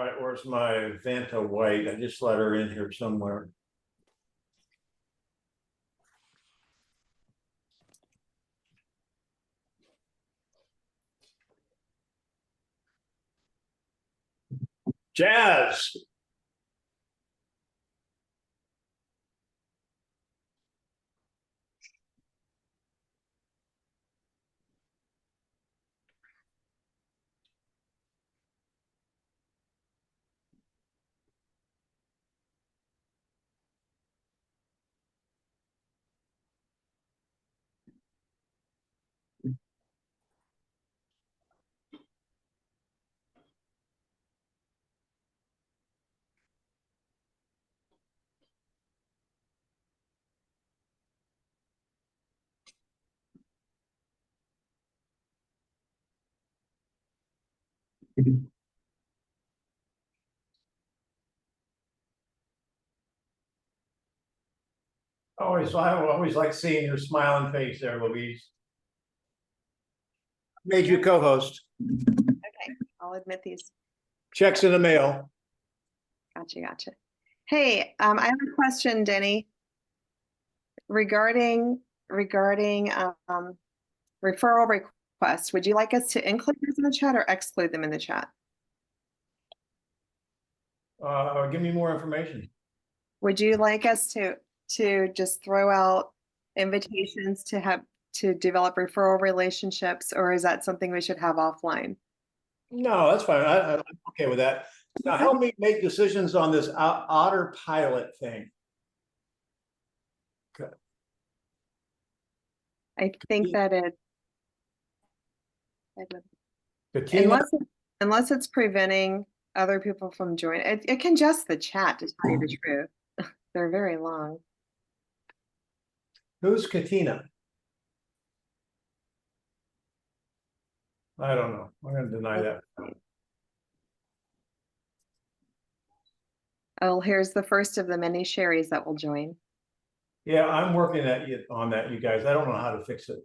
All right, where's my Vanta White? I just let her in here somewhere. Jazz. I always like seeing your smiling face there, Louise. Made you co-host. Okay, I'll admit these. Checks in the mail. Gotcha. Hey, I have a question, Denny, regarding referral requests. Would you like us to include these in the chat or exclude them in the chat? Give me more information. Would you like us to just throw out invitations to develop referral relationships, or is that something we should have offline? No, that's fine. I'm okay with that. Now, help me make decisions on this Otter pilot thing. Okay. I think that Katina? unless it's preventing other people from joining, it congests the chat, to tell you the truth. They're very long. Who's Katina? I don't know. I'm going to deny that. Oh, here's the first of the many Sherrys that will join. Yeah, I'm working on that, you guys. I don't know how to fix it.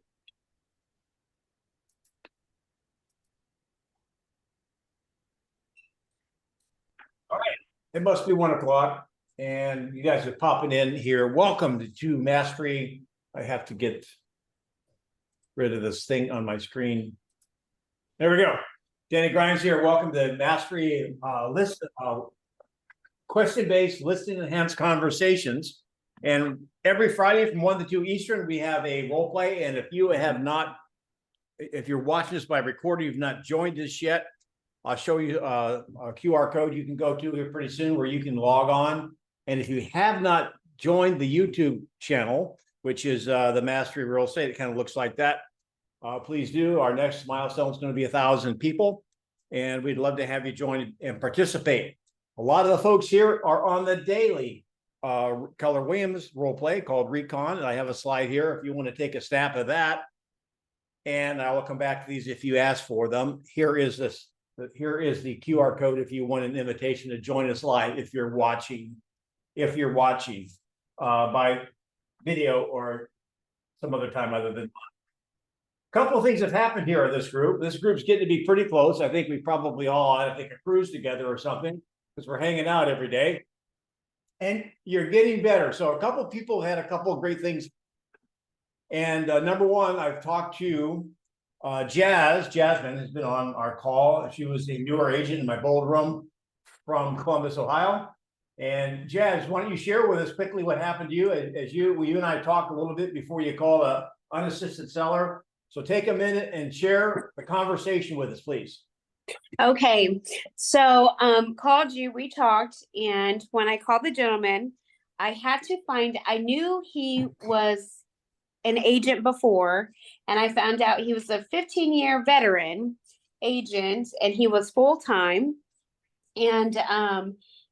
All right, it must be 1 o'clock, and you guys are popping in here. Welcome to Mastery. I have to get rid of this thing on my screen. There we go. Denny Grimes here. Welcome to Mastery question-based listing enhanced conversations. And every Friday from 1 to 2 Eastern, we have a role play. And if you're watching this by recording, you've not joined us yet, I'll show you a QR code you can go to here pretty soon where you can log on. And if you have not joined the YouTube channel, which is the Mastery Real Estate, it kind of looks like that. Please do. Our next milestone is going to be 1,000 people, and we'd love to have you join and participate. A lot of the folks here are on the daily Keller Williams role play called Recon, and I have a slide here if you want to take a snap of that. And I will come back to these if you ask for them. Here is the QR code if you want an invitation to join us live if you're watching by video or some other time other than. A couple of things have happened here in this group. This group's getting to be pretty close. I think we probably all had to take a cruise together or something because we're hanging out every day. And you're getting better. So a couple of people had a couple of great things. And number one, I've talked to Jasmine has been on our call. She was a newer agent in my bold room from Columbus, Ohio. And Jazz, why don't you share with us quickly what happened to you as you and I talked a little bit before you called an unassisted seller. So take a minute and share the conversation with us, please. Okay, so called you, we talked, and when I called the gentleman, I knew he was an agent before, and I found out he was a 15-year veteran agent, and he was full-time, and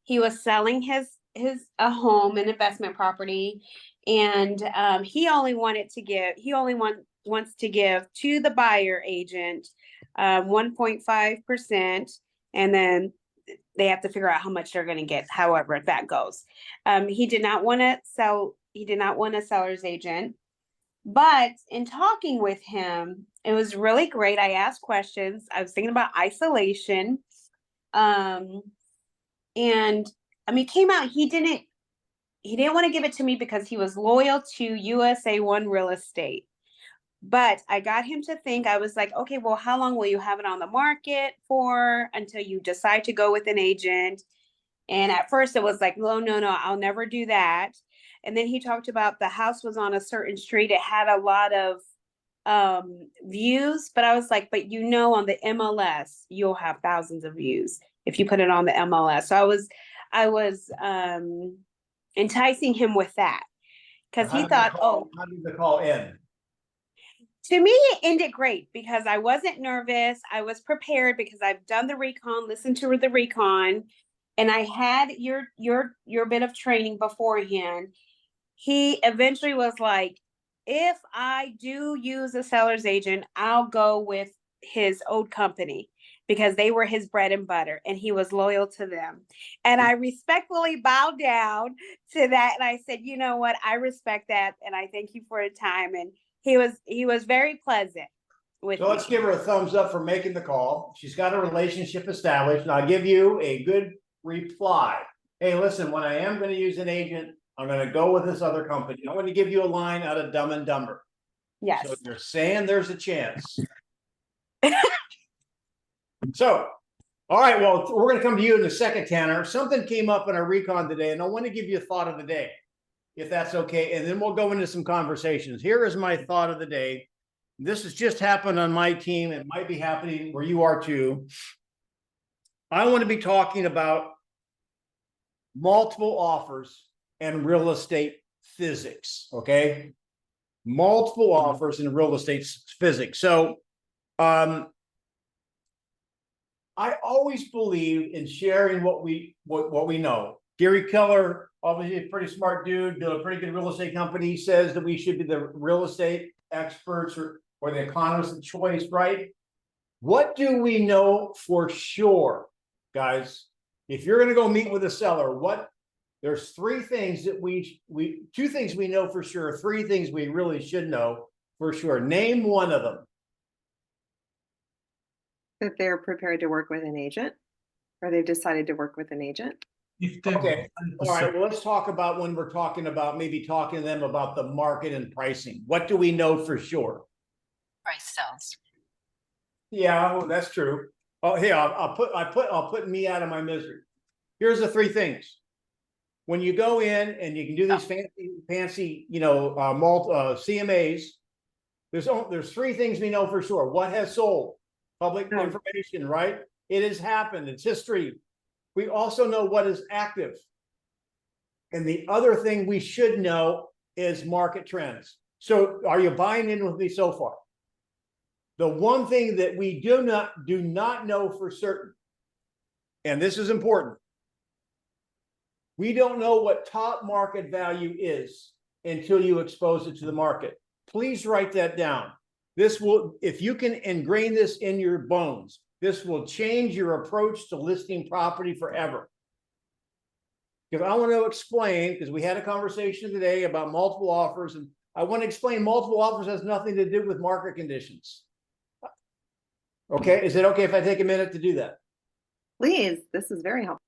he was selling a home, an investment property, and he only wants to give to the buyer agent 1.5%, and then they have to figure out how much they're going to get, however that goes. He did not want to sell. He did not want a seller's agent. But in talking with him, it was really great. I asked questions. I was thinking about isolation. And I mean, came out, he didn't want to give it to me because he was loyal to USA One Real Estate. But I got him to think. I was like, okay, well, how long will you have it on the market for until you decide to go with an agent? And at first it was like, no, I'll never do that. And then he talked about the house was on a certain street. It had a lot of views, but I was like, but on the MLS, you'll have thousands of views if you put it on the MLS. So I was enticing him with that because he thought, oh, how did the call end? to me, it ended great because I wasn't nervous. I was prepared because I've done the recon, listened to the recon, and I had your bit of training beforehand. He eventually was like, if I do use a seller's agent, I'll go with his old company because they were his bread and butter and he was loyal to them. And I respectfully bowed down to that. And I said, you know what? I respect that. And I thank you for your time. And he was very pleasant with So let's me. give her a thumbs up for making the call. She's got a relationship established. And I'll give you a good reply. Hey, listen, when I am going to use an agent, I'm going to go with this other company. I'm going to give you a line out of Dumb and Dumber. Yes. So you're saying there's a chance. So, all right, well, we're going to come to you in a second, Tanner. Something came up in our recon today, and I want to give you a thought of the day, if that's okay. And then we'll go into some conversations. Here is my thought of the day. This has just happened on my team. It might be happening where you are too. I want to be talking about multiple offers and real estate physics, okay? Multiple offers in real estate physics. So, I always believe in sharing what we know. Gary Keller, obviously a pretty smart dude, built a pretty good real estate company. He says that we should be the real estate experts or the economists of choice, right? What do we know for sure, guys? If you're going to go meet with a seller, there's three things that two things we know for sure, three things we really should know for sure. Name one of them. That they're prepared to work with an agent, or they've decided to work with an agent. Okay. All right. Well, let's talk about when we're talking about maybe talking to them about the market and pricing. What do we know for sure? Price sells. Yeah, well, that's true. Oh, hey, I'll put me out of my misery. Here's the three things. When you go in and you can do these fancy, CMAs, there's three things we know for sure. What has sold? Public information, right? It has happened. It's history. We also know what is active. And the other thing we should know is market trends. So are you buying in with me so far? The one thing that we do not know for certain, and this is important, we don't know what top market value is until you expose it to the market. Please write that down. This will, if you can ingrain this in your bones, this will change your approach to listing property forever. Because I want to explain, because we had a conversation today about multiple offers, and I want to explain multiple offers has nothing to do with market conditions. Okay, is it okay if I take a minute to do that? Please, this is very helpful.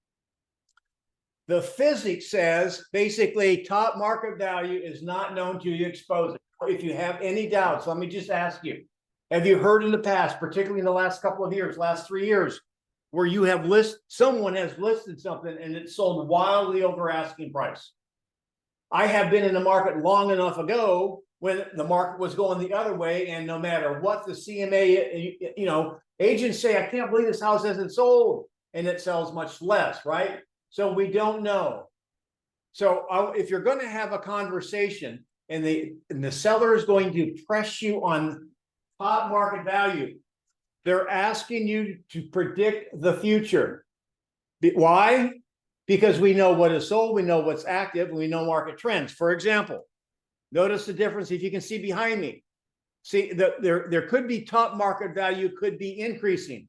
The physics says basically top market value is not known till you expose it. If you have any doubts, let me just ask you, have you heard in the past, particularly in the last couple of years, last 3 years, where you have someone has listed something and it sold wildly over asking price? I have been in the market long enough ago when the market was going the other way, and no matter what the CMA, agents say, I can't believe this house hasn't sold, and it sells much less, right? So we don't know. So if you're going to have a conversation and the seller is going to press you on top market value, they're asking you to predict the future. Why? Because we know what is sold, we know what's active, and we know market trends. For example, notice the difference if you can see behind me. See, there could be top market value, could be increasing.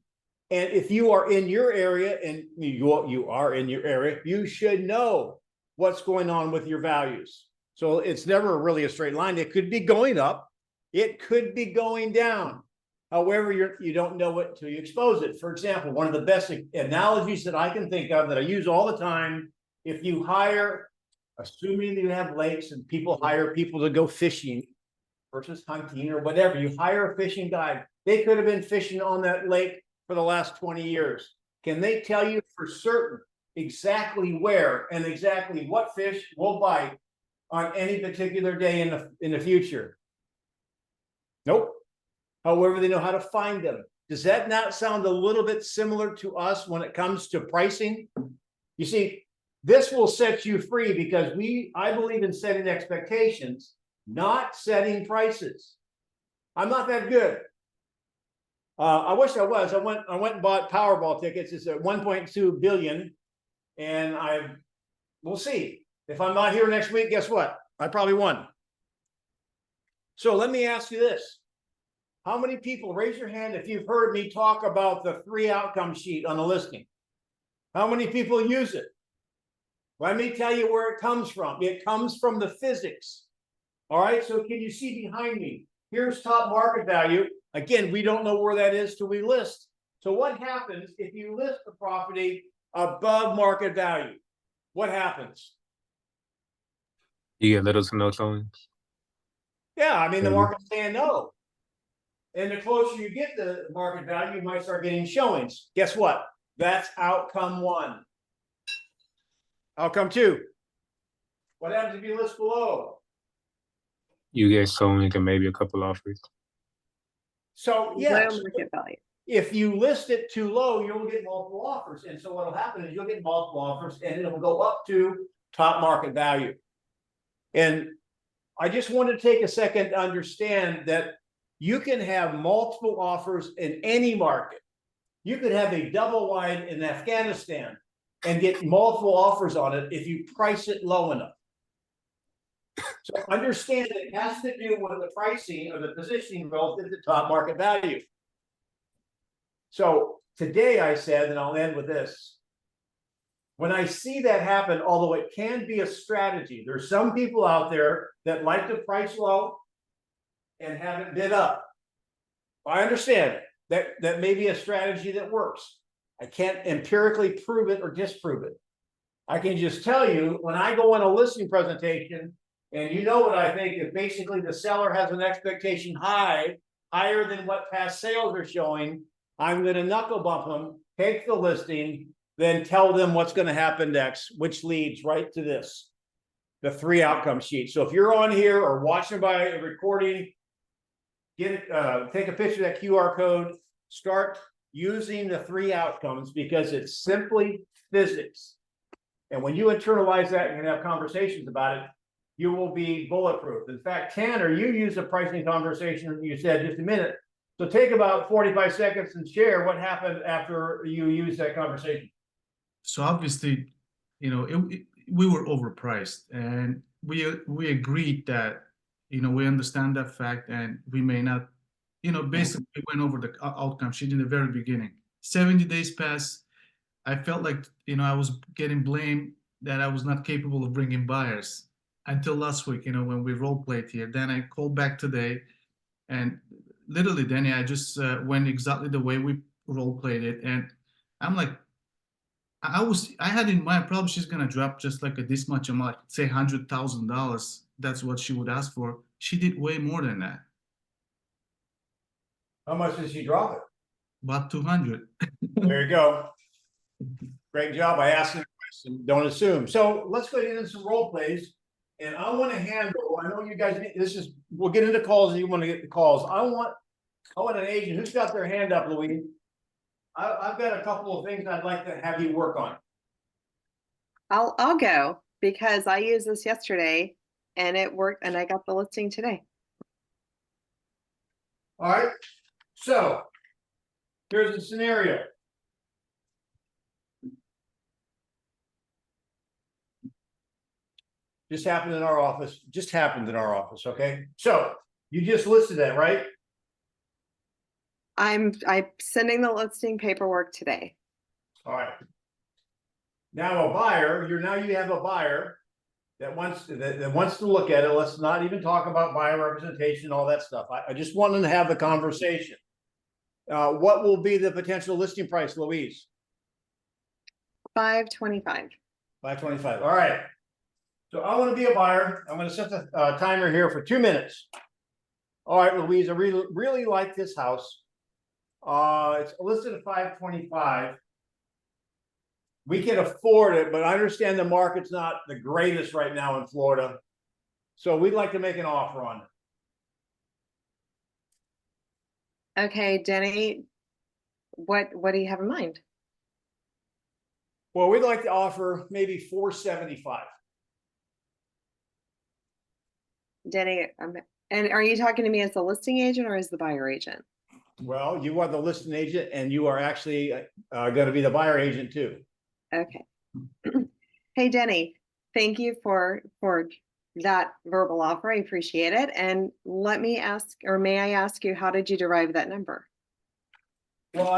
And if you are in your area, and you are in your area, you should know what's going on with your values. So it's never really a straight line. It could be going up. It could be going down. However, you don't know it until you expose it. For example, one of the best analogies that I can think of that I use all the time, if you hire, assuming you have lakes and people hire people to go fishing versus hunting or whatever, you hire a fishing guide. They could have been fishing on that lake for the last 20 years. Can they tell you for certain exactly where and exactly what fish will bite on any particular day in the future? Nope. However, they know how to find them. Does that not sound a little bit similar to us when it comes to pricing? You see, this will set you free because I believe in setting expectations, not setting prices. I'm not that good. I wish I was. I went and bought Powerball tickets. It's at 1.2 billion, and we'll see. If I'm not here next week, guess what? I probably won. So let me ask you this. How many people, raise your hand if you've heard me talk about the 3 outcome sheet on the listing? How many people use it? Let me tell you where it comes from. It comes from the physics. All right, so can you see behind me? Here's top market value. Again, we don't know where that is till we list. So what happens if you list the property above market value? What happens? You get little to no showings. Yeah, I mean, the Mhm. market's saying no. And the closer you get to market value, you might start getting showings. Guess what? That's outcome 1. Outcome 2. What happens if you list below? You get showing and maybe a couple offers. So Low yes, market value. if you list it too low, you'll get multiple offers. And so what'll happen is you'll get multiple offers and it will go up to top market value. And I just want to take a second to understand that you can have multiple offers in any market. You could have a double wide in Afghanistan and get multiple offers on it if you price it low enough. So understand that it has to do with the pricing or the positioning relative to top market value. So today I said, and I'll end with this. When I see that happen, although it can be a strategy, there's some people out there that like to price low and have it bid up. I understand that may be a strategy that works. I can't empirically prove it or disprove it. I can just tell you when I go on a listing presentation, and you know what I think, if basically the seller has an expectation higher than what past sales are showing, I'm going to knuckle bump them, take the listing, then tell them what's going to happen next, which leads right to this, the 3 outcome sheet. So if you're on here or watching by a recording, take a picture of that QR code, start using the 3 outcomes because it's simply physics. And when you internalize that and have conversations about it, you will be bulletproof. In fact, Tanner, you used a pricing conversation, you said just a minute. So take about 45 seconds and share what happened after you used that conversation. So obviously, we were overpriced, and we agreed that, we understand that fact, and we may not, basically we went over the outcome sheet in the very beginning. 70 days passed. I felt like, I was getting blamed that I was not capable of bringing buyers until last week, when we role played here. Then I called back today, and literally, Denny, I just went exactly the way we role played it, and I'm like, I had in mind probably she's gonna drop just like this much amount, like say $100,000. That's what she would ask for. She did way more than that. How much did she drop it? About 200. There you go. Great job. I asked you the question. Don't assume. So let's go into some role plays. And I want to handle, I know you guys, we'll get into calls and you want to get the calls. I want an agent who's got their hand up, Louise. I've got a couple of things I'd like to have you work on. I'll go because I used this yesterday and it worked and I got the listing today. All right. So here's the scenario. Just happened in our office. Okay. So you just listed that, right? I'm sending the listing paperwork today. All right. Now a buyer, you have a buyer that wants to look at it. Let's not even talk about buyer representation, all that stuff. I just wanted to have the conversation. What will be the potential listing price, Louise? 525. 525. All right. So I want to be a buyer. I'm going to set the timer here for 2 minutes. All right, Louise, I really like this house. It's listed at 525. We can afford it, but I understand the market's not the greatest right now in Florida. So we'd like to make an offer on it. Okay, Denny, what do you have in mind? Well, we'd like to offer maybe 475. Denny, and are you talking to me as the listing agent or as the buyer agent? Well, you are the listing agent and you are actually going to be the buyer agent too. Okay. Hey, Denny, thank you for that verbal offer. I appreciate it. And let me ask, or may I ask you, how did you derive that number? Well,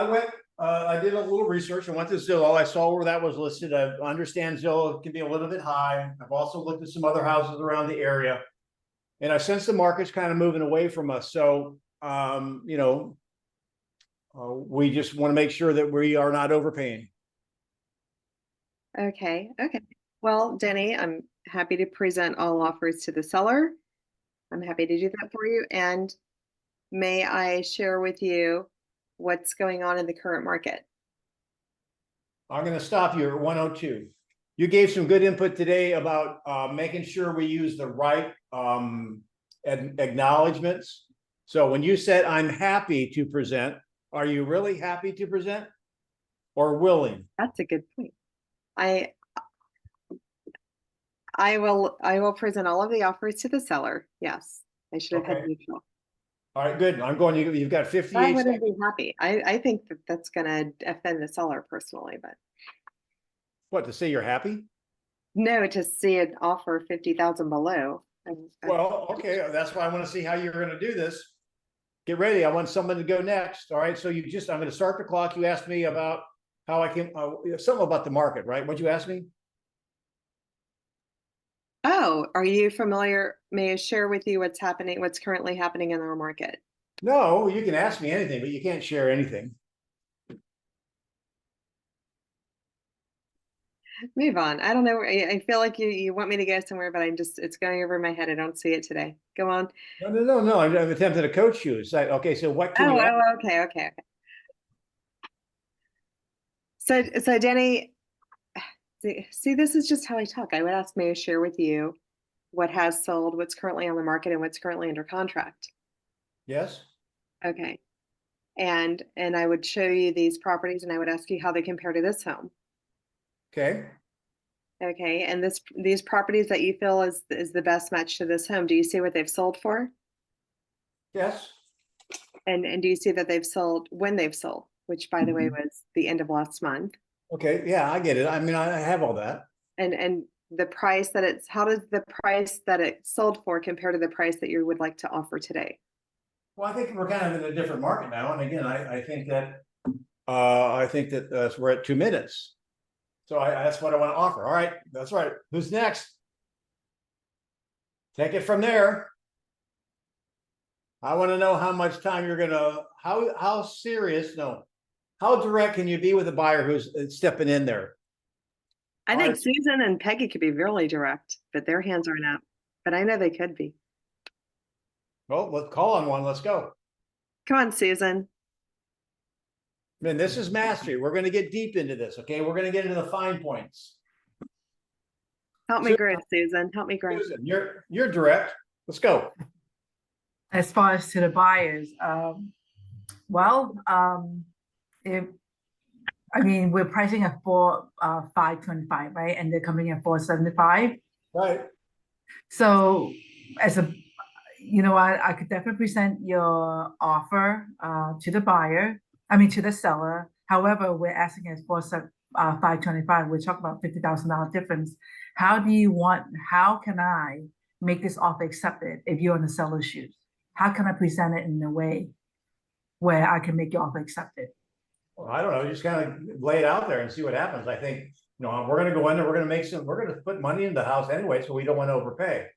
I did a little research. I went to Zillow. I saw where that was listed. I understand Zillow can be a little bit high. I've also looked at some other houses around the area. And I sense the market's kind of moving away from us. So, we just want to make sure that we are not overpaying. Okay. Well, Denny, I'm happy to present all offers to the seller. I'm happy to do that for you. And may I share with you what's going on in the current market? I'm going to stop you at 102. You gave some good input today about making sure we use the right acknowledgements. So when you said, I'm happy to present, are you really happy to present or willing? That's a good point. I will present all of the offers to the seller. Yes, I should have had Okay. neutral. All right, good. I'm going, you've got 58 I wouldn't seconds. be happy. I think that that's gonna offend the seller personally, but What, to say you're happy? no, to see an offer 50,000 below. Well, okay, that's why I want to see how you're going to do this. Get ready. I want someone to go next. All right. So I'm going to start the clock. You asked me about how I can, something about the market, right? What'd you ask me? Oh, are you familiar? May I share with you what's currently happening in our market? No, you can ask me anything, but you can't share anything. Move on. I don't know. I feel like you want me to go somewhere, but it's going over my head. I don't see it today. Go on. No. I'm attempting to coach you. It's like, okay, so what can you ask? Okay. So Denny, see, this is just how I talk. I would ask, may I share with you what has sold, what's currently on the market, and what's currently under contract? Yes. Okay. And I would show you these properties and I would ask you how they compare to this home. Okay. Okay. And these properties that you feel is the best match to this home, do you see what they've sold for? Yes. And do you see that they've sold when they've sold, which by the way was the end of last month? Okay. Yeah, I get it. I mean, I have all that. And the price that how does the price that it sold for compare to the price that you would like to offer today? Well, I think we're kind of in a different market now. And again, I think that we're at 2 minutes. So that's what I want to offer. All right. That's right. Who's next? Take it from there. I want to know how much time you're going to, how serious, no, how direct can you be with a buyer who's stepping in there? I think Alright. Susan and Peggy could be really direct, but their hands aren't up. But I know they could be. Well, let's call on one. Let's go. Come on, Susan. Man, this is mastery. We're going to get deep into this. Okay. We're going to get into the fine points. Help me grow, Susan. Help me grow. Susan, you're direct. Let's go. As far as to the buyers, we're pricing at 525, right? And they're coming at 475. Right. So I could definitely present your offer to the to the seller. However, we're asking as for 525. We're talking about $50,000 difference. How can I make this offer accepted if you're in the seller's shoes? How can I present it in a way where I can make your offer accepted? Well, I don't know. Just kind of lay it out there and see what happens. I think, we're going to go in there. We're going to put money in the house anyway. So we don't want to overpay.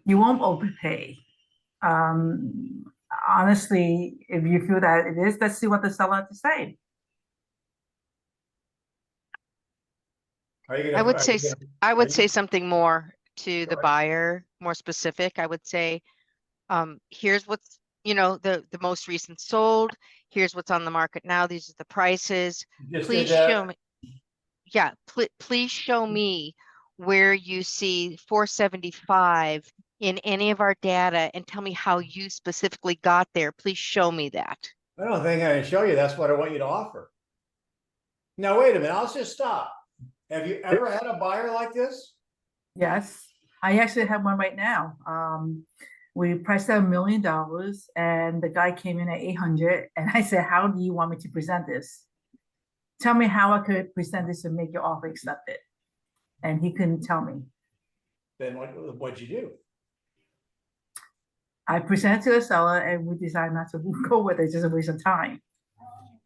You won't overpay. honestly, if you feel that it is, let's see what the seller has to say. Are you I gonna? would are say, you gonna- I are would you- say something more to the Right. buyer, more specific. I would say, here's what's, the most recent sold. Here's what's on the market now. These are the prices. you just Please did that? show me. Yeah, please show me where you see 475 in any of our data and tell me how you specifically got there. Please show me that. I don't think I can show you. That's what I want you to offer. Now, wait a minute. I'll just stop. Have you ever had a buyer like this? Yes, I actually have one right now. We priced at $1 million and the guy came in at 800 and I said, how do you want me to present this? Tell me how I could present this to make your offer accepted. And he couldn't tell me. Then what'd you do? I presented to the seller and we decided not to go with it, just a waste of time.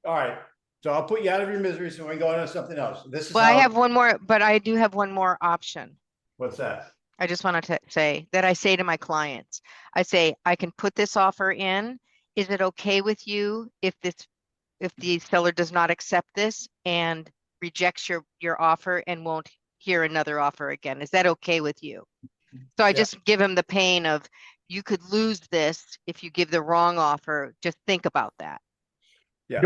All right. So I'll put you out of your misery so we can go on to something else. This is Well, I how, have one more, but I do have one more option. what's that? I just wanted to say that I say to my clients, I say, I can put this offer in. Is it okay with you if the seller does not accept this and rejects your offer and won't hear another offer again? Is that okay with you? So I Yeah. just give him the pain of, you could lose this if you give the wrong offer. Just think about that. Yeah.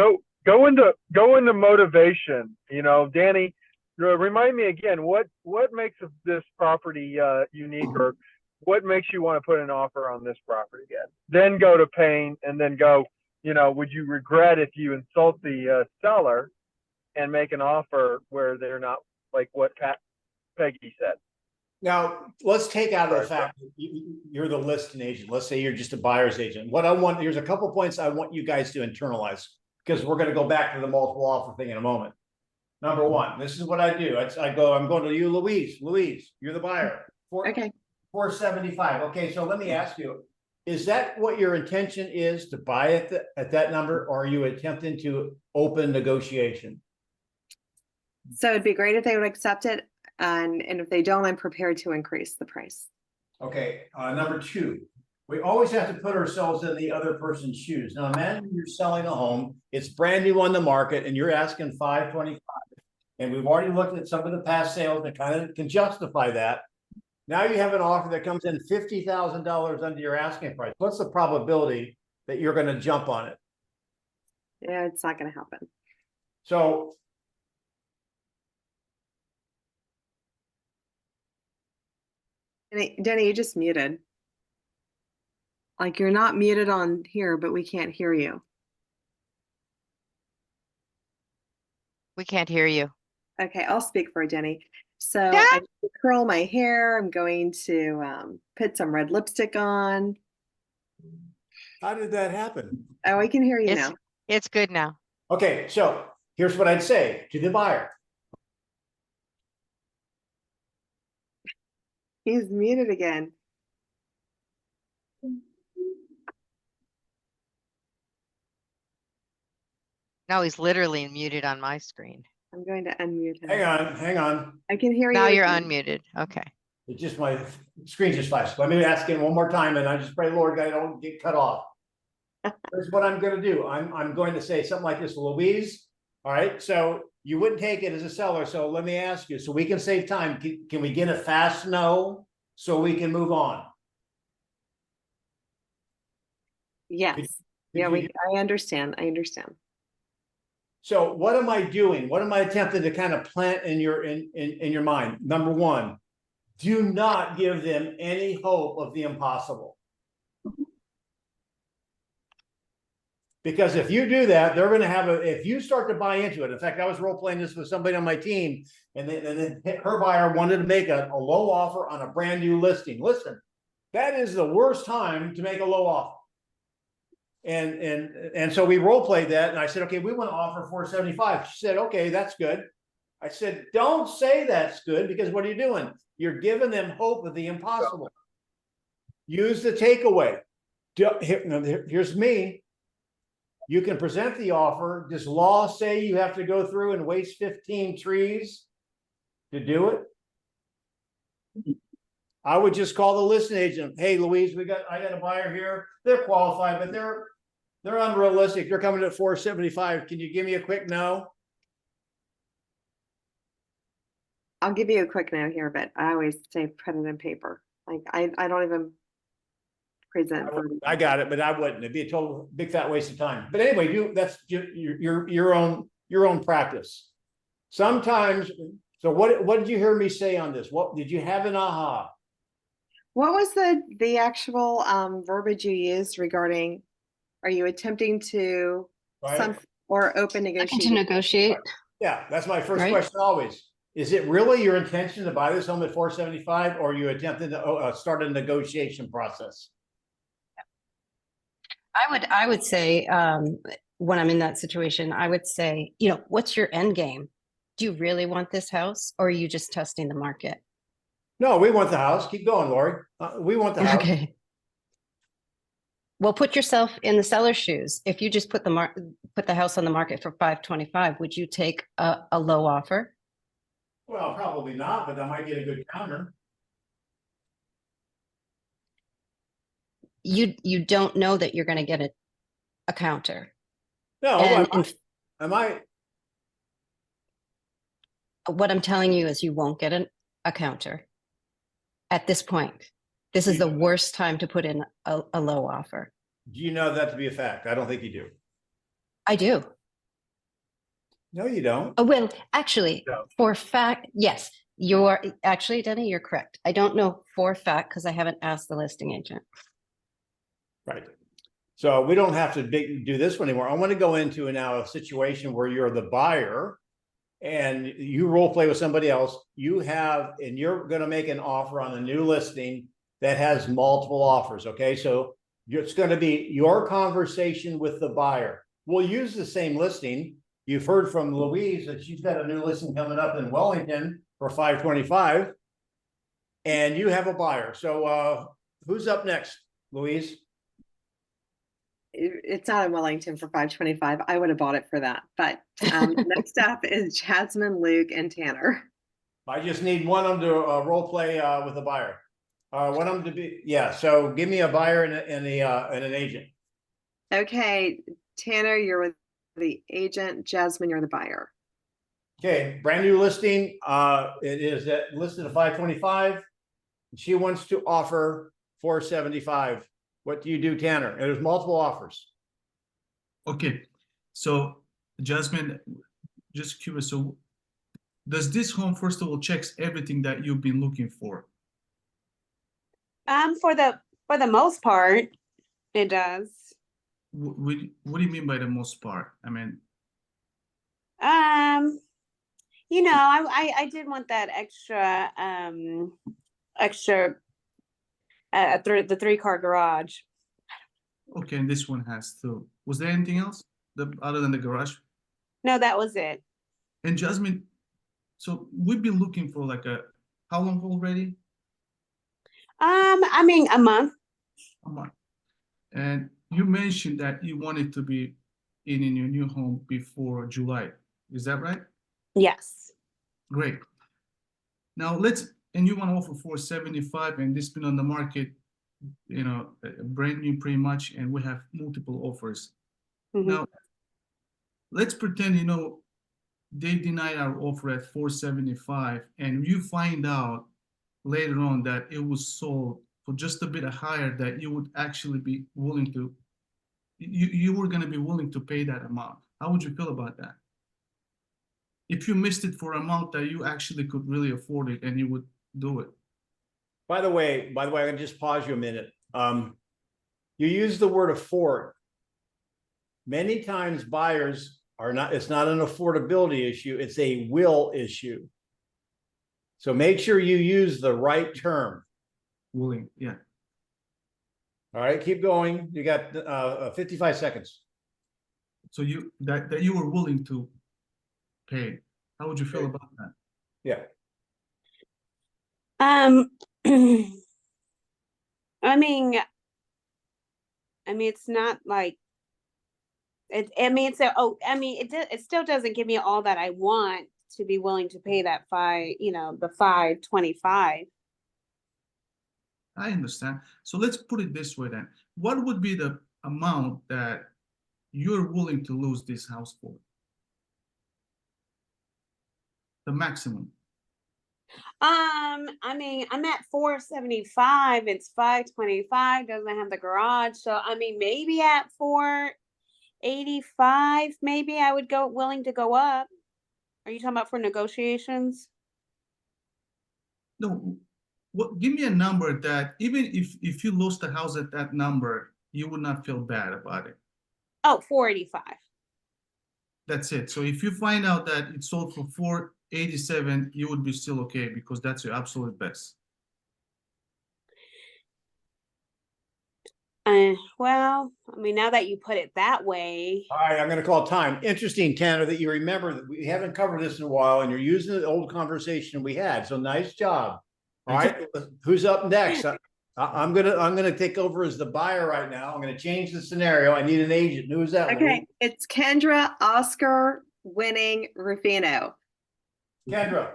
Go into motivation. Danny, remind me again, what makes this property unique, or what makes you want to put an offer on this property again? Then go to pain, and then go, would you regret if you insult the seller and make an offer where they're not, like what Peggy said? Now, let's take out of the Right. fact that you're the listing agent. Let's say you're just a buyer's agent. Here's a couple points I want you guys to internalize, because we're going to go back to the multiple offer thing in a moment. Number one, this is what I do. I'm going to you, Louise. Louise, you're the buyer. Okay. 475. Okay, so let me ask you, is that what your intention is, to buy it at that number, or are you attempting to open negotiation? So it'd be great if they would accept it. And if they don't, I'm prepared to increase the price. Okay, number two, we always have to put ourselves in the other person's shoes. Now, imagine you're selling a home, it's brand new on the market, and you're asking 525. And we've already looked at some of the past sales that kind of can justify that. Now you have an offer that comes in $50,000 under your asking price. What's the probability that you're going to jump on it? Yeah, it's not going to happen. So Denny, you just muted. Like you're not muted on here, but we can't hear you. We can't hear you. Okay, I'll speak for Denny. So Yeah. I curl my hair. I'm going to put some red lipstick on. how did that happen? Oh, I can hear you It's now. it's good now. Okay, so here's what I'd say to the buyer. He's muted again. No, he's literally muted on my screen. I'm going to unmute him. Hang on. I can hear you. Now you're again. unmuted. Okay. It just, my screen just flashed. Let me ask him one more time, and I just pray, Lord, I don't get cut off. Here's what I'm gonna do. I'm going to say something like this, Louise. All right, so you wouldn't take it as a seller, so let me ask you, so we can save time, can we get a fast no so we can move on? Yes. Did Yeah, you- I understand. I understand. So what am I doing? What am I attempting to kind of plant in your mind? Number one, do not give them any hope of the impossible. Because if you do that, they're going to have if you start to buy into it. In fact, I was role playing this with somebody on my team, and then her buyer wanted to make a low offer on a brand new listing. Listen, that is the worst time to make a low offer. And so we role played that, and I said, okay, we want to offer 475. She said, okay, that's good. I said, don't say that's good, because what are you doing? You're giving them hope of the impossible. Use the takeaway. Here's me. You can present the offer. Does law say you have to go through and waste 15 trees to do it? I would just call the listing agent. Hey, Louise, I got a buyer here. They're qualified, but they're unrealistic. They're coming at 475. Can you give me a quick no? I'll give you a quick note here, but I always say put it in paper. Like I don't even present. I got it, but I wouldn't. It'd be a total big fat waste of time. But anyway, that's your own practice. Sometimes. So what did you hear me say on this? What did you have an aha? What was the actual verbiage you used regarding, are you attempting to Right? or open Looking to negotiation? negotiate. Yeah, that's my first Right. question always. Is it really your intention to buy this home at 475, or are you attempting to start a negotiation process? I would say, when I'm in that situation, I would say, what's your end game? Do you really want this house, or are you just testing the market? No, we want the house. Keep going, Lori. We want the house. Okay. Well, put yourself in the seller's shoes. If you just put the house on the market for 525, would you take a low offer? Well, probably not, but I might get a good counter. You don't know that you're going to get a counter. No, And I might. what I'm telling you is you won't get a counter at this point. This is the worst time to put in a low offer. Do you know that to be a fact? I don't think you do. I do. No, you don't. Oh, well, actually, No. for a fact, yes, actually, Denny, you're correct. I don't know for a fact because I haven't asked the listing agent. Right. So we don't have to do this one anymore. I want to go into now a situation where you're the buyer and you role play with somebody else. And you're going to make an offer on a new listing that has multiple offers. Okay. So it's going to be your conversation with the buyer. We'll use the same listing. You've heard from Louise that she's got a new listing coming up in Wellington for 525, and you have a buyer. So who's up next, Louise? It's not in Wellington for 525. I would have bought it for that. But next up is Jasmine, Luke, and Tanner. I just need one of them to role play with a buyer. Want them to be, yeah. So give me a buyer and an agent. Okay, Tanner, you're with the agent. Jasmine, you're the buyer. Okay, brand new listing. It is listed at 525. She wants to offer 475. What do you do, Tanner? And there's multiple offers. Okay, so Jasmine, just curious, so does this home, first of all, checks everything that you've been looking for? For the most part, it does. What do you mean by the most part? I mean, I did want that extra the 3-car garage. okay, and this one has too. Was there anything else other than the garage? No, that was it. And Jasmine, so we've been looking for how long already? I mean, a month. A month. And you mentioned that you wanted to be in your new home before July. Is that right? Yes. Great. Now and you want to offer 475, and this been on the market, brand new pretty much, and we have multiple offers. Mhm. Now, let's pretend, they deny our offer at 475, and you find out later on that it was sold for just a bit higher, that you would actually be willing to, you were going to be willing to pay that amount. How would you feel about that? If you missed it for an amount that you actually could really afford it, and you would do it. By the way, I'm gonna just pause you a minute. You use the word afford. Many times buyers it's not an affordability issue, it's a will issue. So make sure you use the right term. Willing, yeah. All right, keep going. You got 55 seconds. So that you were willing to pay. How would you feel about that? Yeah. I mean, it's not like it. I mean, it still doesn't give me all that I want to be willing to pay that the 525. I understand. So let's put it this way then. What would be the amount that you're willing to lose this house for? The maximum. I mean, I'm at 475. It's 525. Doesn't have the garage, so I mean, maybe at 485, maybe I would go willing to go up. Are you talking about for negotiations? No, what, give me a number that even if you lost the house at that number, you would not feel bad about it. Oh, 485. That's it. So if you find out that it sold for 487, you would be still okay because that's your absolute best. Well, I mean, now that you put it that way, All right, I'm gonna call time. Interesting, Tanner, that you remember that we haven't covered this in a while and you're using the old conversation we had. So nice job. All right, who's up next? I'm gonna take over as the buyer right now. I'm gonna change the scenario. I need an agent. Who's that? Okay, it's Kendra Oscar winning Rufino. Kendra.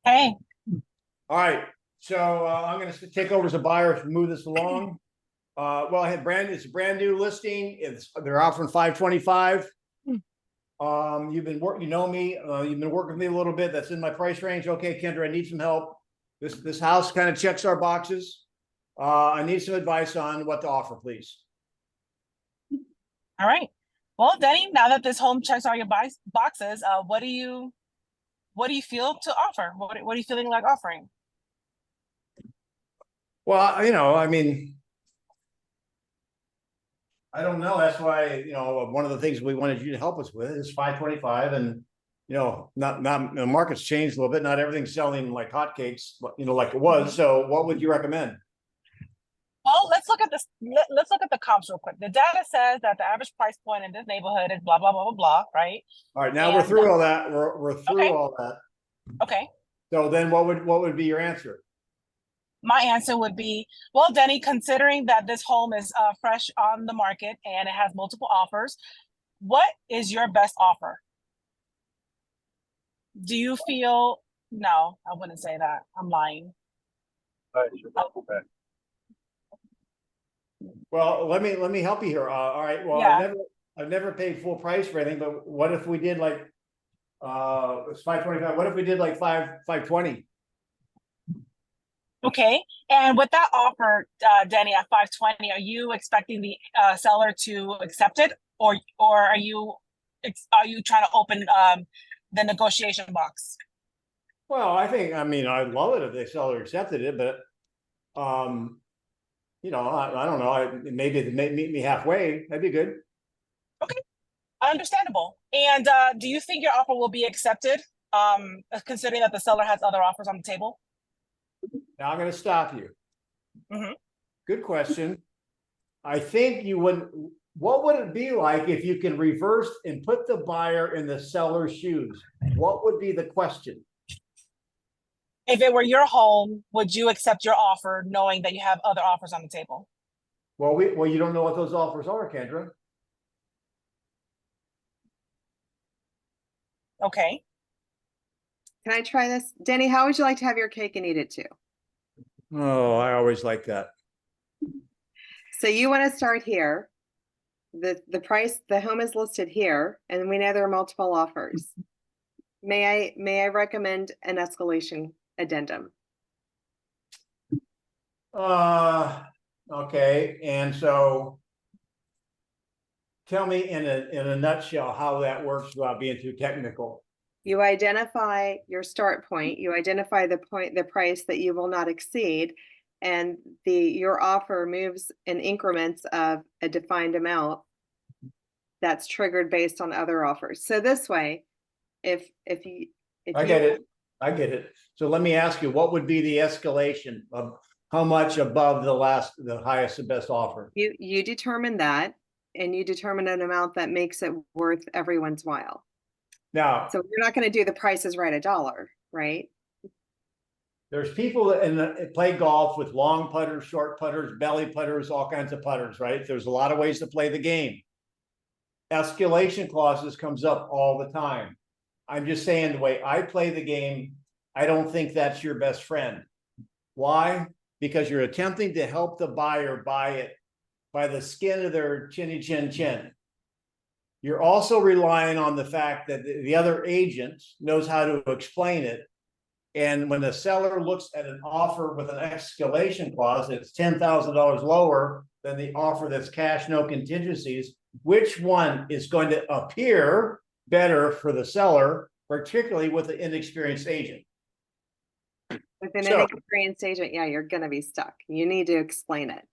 Hey. All right, so I'm gonna take over as a buyer to move this along. Well, I had it's a brand new listing. They're offering 525. You've been working, you know me, you've been working with me a little bit. That's in my price range. Okay, Kendra, I need some help. This house kind of checks our boxes. I need some advice on what to offer, please. All right. Well, Denny, now that this home checks all your boxes, what do you feel to offer? What are you feeling like offering? Well, you know, I mean, I don't know. That's why, you know, one of the things we wanted you to help us with is 525, and you know, not the market's changed a little bit. Not everything's selling like hotcakes, you know, like it was. So, what would you recommend? Well, let's look at this. Let's look at the comps real quick. The data says that the average price point in this neighborhood is blah blah blah blah blah, right? All right, now we're through all that. We're through Okay. all that. Okay. So then, what would be your answer? My answer would be, well, Denny, considering that this home is fresh on the market and it has multiple offers, what is your best offer? Do you feel? No, I wouldn't say that. I'm lying. Well, let me help you here. All right. Well, Yeah. I've never paid full price for anything, but what if we did like it's 525? What if we did like 520? Okay, and with that offer, Denny, at 520, are you expecting the seller to accept it, or are you trying to open the negotiation box? Well, I mean, I'd love it if the seller accepted it, but you know, I don't know. Maybe they meet me halfway. That'd be good. Okay, understandable. And do you think your offer will be accepted, considering that the seller has other offers on the table? Now I'm going to stop you. Mhm. Good question. I think you wouldn't. What would it be like if you can reverse and put the buyer in the seller's shoes? What would be the question? If it were your home, would you accept your offer knowing that you have other offers on the table? Well, you don't know what those offers are, Kendra. Okay. Can I try this? Denny, how would you like to have your cake and eat it too? Oh, I always like that. So you want to start here. The price, the home is listed here, and we know there are multiple offers. May I recommend an escalation addendum? Okay. And so tell me in a nutshell how that works without being too technical. You identify your start point, you identify the price that you will not exceed, and your offer moves in increments of a defined amount that's triggered based on other offers. So this way, I get it. So let me ask you, what would be the escalation of how much above the highest and best offer? You determine that, and you determine an amount that makes it worth everyone's while. Now, So you're not going to do the Price is Right $1, right? there's people that play golf with long putters, short putters, belly putters, all kinds of putters, right? There's a lot of ways to play the game. Escalation clauses comes up all the time. I'm just saying the way I play the game, I don't think that's your best friend. Why? because you're attempting to help the buyer buy it by the skin of their chinny chin chin. You're also relying on the fact that the other agent knows how to explain it. And when the seller looks at an offer with an escalation clause, it's $10,000 lower than the offer that's cash, no contingencies. Which one is going to appear better for the seller, particularly with an inexperienced agent? With an So- inexperienced agent, yeah, you're gonna be stuck. You need to explain it.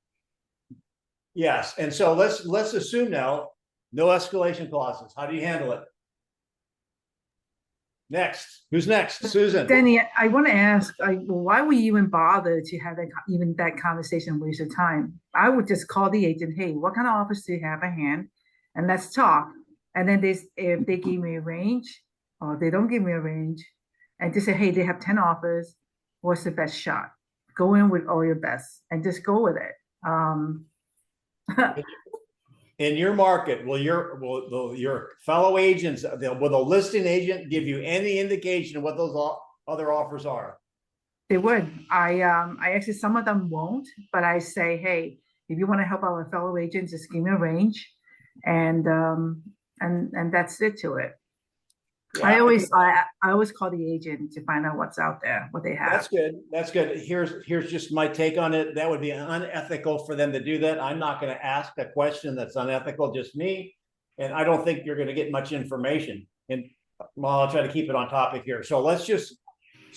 Yes, and so let's assume now, no escalation clauses. How do you handle it? Next, who's next? Susan? Denny, I want to ask, why would you even bother to have even that conversation, waste of time? I would just call the agent, hey, what kind of offers do you have at hand? And let's talk. And then if they give me a range or they don't give me a range, and just say, hey, they have 10 offers, what's the best shot? Go in with all your best and just go with it. In your market, will your fellow agents, will a listing agent give you any indication of what those other offers are? They would. I actually, some of them won't, but I say, hey, if you want to help our fellow agents, just give me a range, and that's it to it. I always call the agent to find out what's out there, what they have. That's good. That's good. Here's just my take on it. That would be unethical for them to do that. I'm not going to ask a question that's unethical, just me. And I don't think you're going to get much information. And well, I'll try to keep it on topic here. So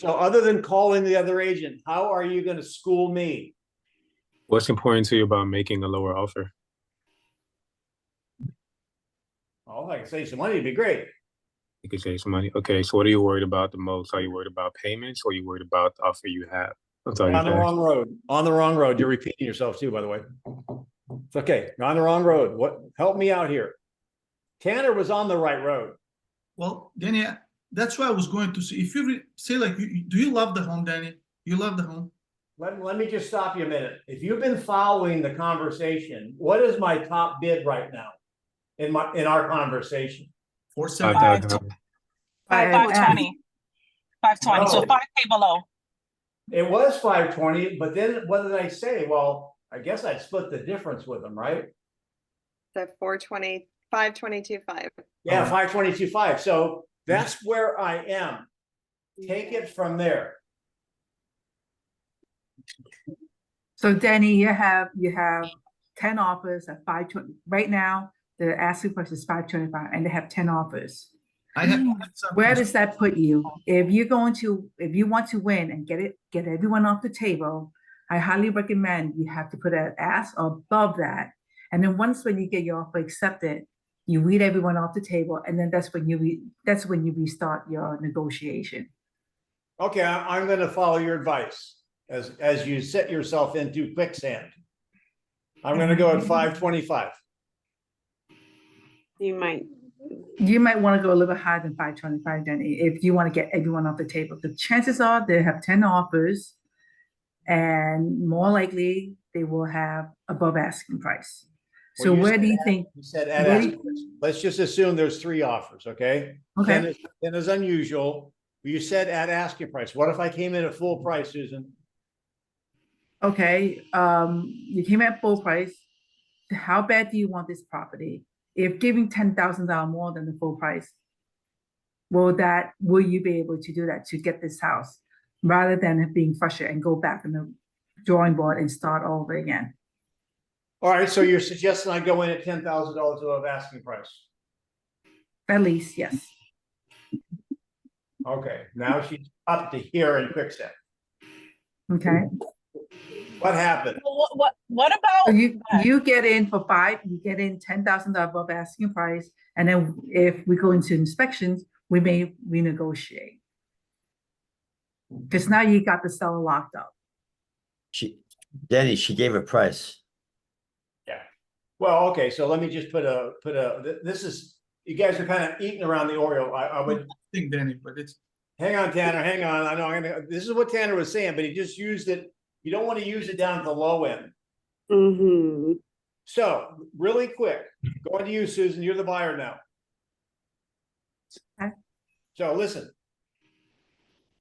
other than calling the other agent, how are you going to school me? What's important to you about making a lower offer? Oh, I can save some money. It'd be great. You could save some money. Okay, so what are you worried about the most? Are you worried about payments, or are you worried about the offer you have? I'm sorry. On the wrong road. On the wrong road. You're repeating yourself too, by the way. It's okay. You're on the wrong road. What? Help me out here. Tanner was on the right road. Well, Danny, that's why I was going to say, if you say like, do you love the home, Danny? You love the home? Let me just stop you a minute. If you've been following the conversation, what is my top bid right now in our conversation? 475. 520. 520. So No. 5K below. It was 520, but then what did I say? Well, I guess I'd split the difference with them, right? So 420, 522.5. Yeah, 522.5. So that's where I am. Take it from there. So Danny, you have 10 offers at 520. Right now, the asking price is 525, and they have 10 offers. I have Where does that put you? If you want to win and get everyone off the table, I highly recommend you have to put an ask above that. And then when you get your offer accepted, you weed everyone off the table, and then that's when you restart your negotiation. Okay, I'm going to follow your advice as you set yourself into quicksand. I'm going to go at 525. You might. You might want to go a little bit higher than 525, Denny, if you want to get everyone off the table. The chances are they have 10 offers, and more likely they will have above asking price. So Well, where do you think? You said at asking price. Let's just assume there's 3 offers, okay? Okay. 10 is unusual. You said at asking price. What if I came in at full price, Susan? Okay, you came at full price. How bad do you want this property? If giving $10,000 more than the full price, will you be able to do that to get this house, rather than being frustrated and go back on the drawing board and start all over again? All right, so you're suggesting I go in at $10,000 above asking price. At least, yes. Okay, now she's up to here in quicksand. Okay. What happened? Well, what about So you get in for you get in $10,000 above asking price, and then if we go into inspections, we may renegotiate. Because now you got the seller locked up. Denny, she gave a price. Yeah. Well, okay, so let me just this is, you guys are kind of eating around the Oreo. I would think, Danny, but it's. Hang on, Tanner, hang on. I know this is what Tanner was saying, but he just used it. You don't want to use it down at the low end. Mm-hmm. So really quick, going to you, Susan, you're the buyer now. Okay. So listen,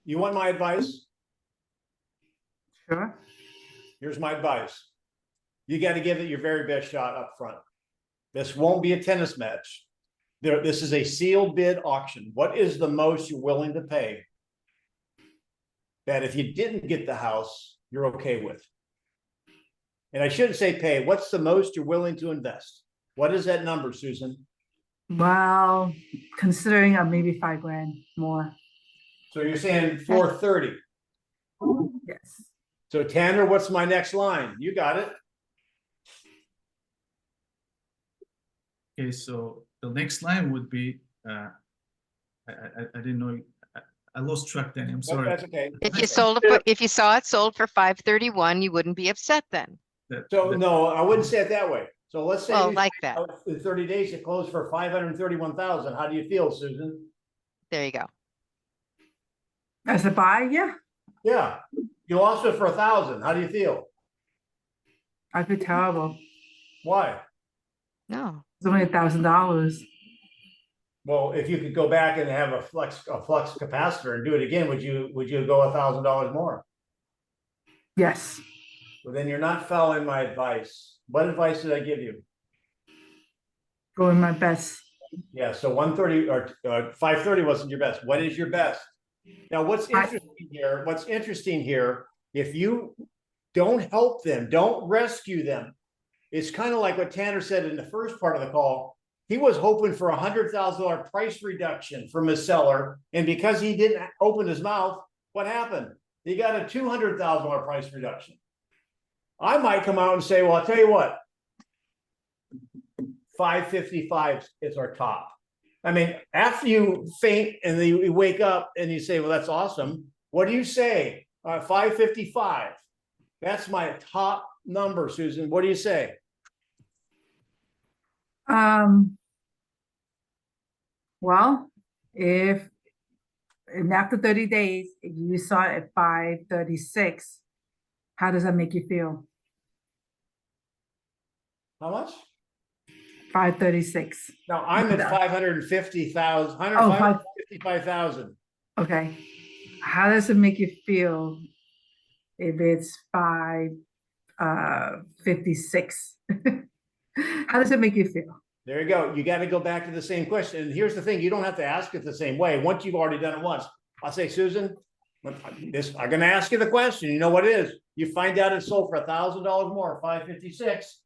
you want my advice? Sure. here's my advice. You got to give it your very best shot up front. This won't be a tennis match. This is a sealed bid auction. What is the most you're willing to pay that if you didn't get the house, you're okay with? And I shouldn't say pay. What's the most you're willing to invest? What is that number, Susan? Well, considering maybe 5 grand more. So you're saying 430. Yes. So Tanner, what's my next line? You got it. Okay, so the next line would be, I didn't know, I lost track then, I'm sorry. That's okay. If you sold it, if you saw it sold for 531, you wouldn't be upset then. So no, I wouldn't say it that way. So let's say Well, we like that. find out in 30 days it closed for 531,000. How do you feel, Susan? There you go. As a buy, yeah, Yeah, you lost it for 1,000. How do you feel? I feel terrible. Why? No. It's only $1,000. Well, if you could go back and have a flux capacitor and do it again, would you go $1,000 more? Yes. Well, then you're not following my advice. What advice did I give you? Doing my best. Yeah, so 130 or 530 wasn't your best. What is your best? Now, what's interesting here, if you don't help them, don't rescue them, it's kind of like what Tanner said in the first part of the call. He was hoping for $100,000 price reduction from his seller, and because he didn't open his mouth, what happened? He got a $200,000 price reduction. I might come out and say, well, I'll tell you what, 555 is our top. I mean, after you faint and then you wake up and you say, well, that's awesome. What do you say? 555. That's my top number, Susan. What do you say? Well, if and after 30 days, if you saw it at 536, how does that make you feel? How much? 536. Now I'm at 550,000, Oh, 555,000. Okay. How does it make you feel if it's 556? How does it make you feel? There you go. You got to go back to the same question. And here's the thing, you don't have to ask it the same way. Once you've already done it once, I'll say, Susan, I'm going to ask you the question. You know what it is? You find out it sold for $1,000 more, 556.